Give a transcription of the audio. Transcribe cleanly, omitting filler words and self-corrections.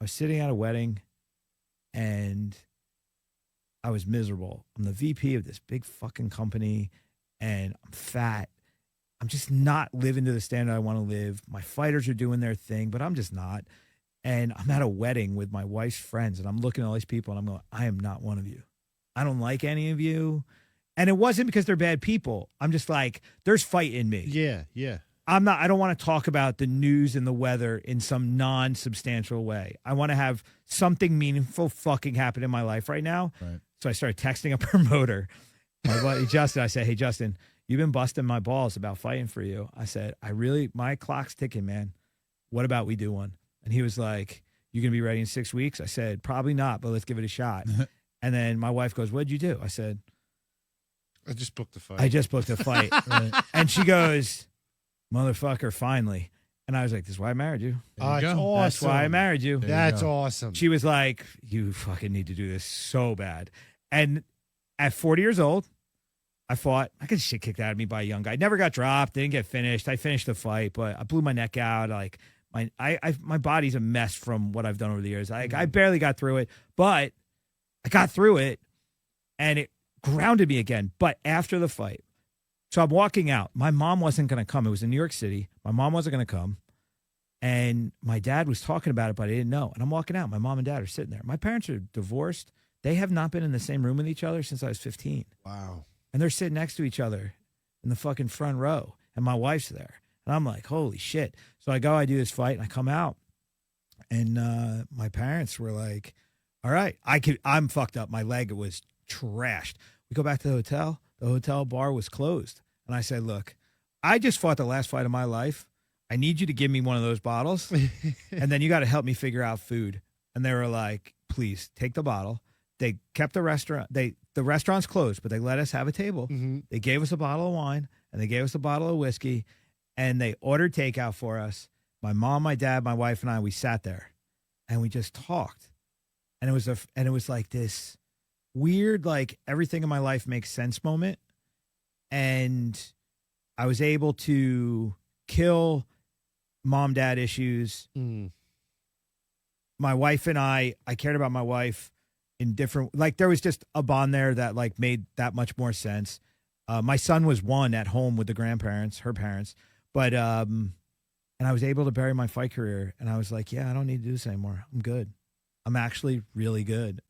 I was sitting at a wedding and I was miserable. I'm the VP of this big fucking company and I'm fat. I'm just not living to the standard I want to live. My fighters are doing their thing, but I'm just not. And I'm at a wedding with my wife's friends and I'm looking at all these people and I'm going, I am not one of you. I don't like any of you. And it wasn't because they're bad people. I'm just like, there's fight in me. Yeah, yeah. I don't want to talk about the news and the weather in some non-substantial way. I want to have something meaningful fucking happen in my life right now. Right. So I started texting a promoter. My buddy Justin, I said, hey, Justin, you've been busting my balls about fighting for you. I said, my clock's ticking, man. What about we do one? And he was like, you going to be ready in 6 weeks? I said, probably not, but let's give it a shot. And then my wife goes, what'd you do? I said, I just booked the fight. I just booked a fight. Right. And she goes, motherfucker, finally. And I was like, this is why I married you. That's awesome. That's why I married you. That's awesome. She was like, you fucking need to do this so bad. And at 40 years old, I fought. I got shit kicked out of me by a young guy. Never got dropped. Didn't get finished. I finished the fight, but I blew my neck out. Like my body's a mess from what I've done over the years. I barely got through it, but I got through it and it grounded me again. But after the fight, so I'm walking out. My mom wasn't going to come. It was in New York City. My mom wasn't going to come. And my dad was talking about it, but I didn't know. And I'm walking out. My mom and dad are sitting there. My parents are divorced. They have not been in the same room with each other since I was 15. Wow. And they're sitting next to each other in the fucking front row. And my wife's there. And I'm like, holy shit. So I do this fight, and I come out. And my parents were like, all right, I'm fucked up. My leg was trashed. We go back to the hotel. The hotel bar was closed. And I said, look, I just fought the last fight of my life. I need you to give me one of those bottles. And then you got to help me figure out food. And they were like, please take the bottle. They kept the restaurant. The restaurant's closed, but they let us have a table. Mm-hmm. They gave us a bottle of wine and they gave us a bottle of whiskey and they ordered takeout for us. My mom, my dad, my wife, and I, we sat there and we just talked. And it was like this weird, like everything in my life makes sense moment. And I was able to kill mom, dad issues. Mm. My wife and I cared about my wife in different, like there was just a bond there that like made that much more sense. My son was one at home with the grandparents, her parents, but, and I was able to bury my fight career and I was like, yeah, I don't need to do this anymore. I'm good. I'm actually really good.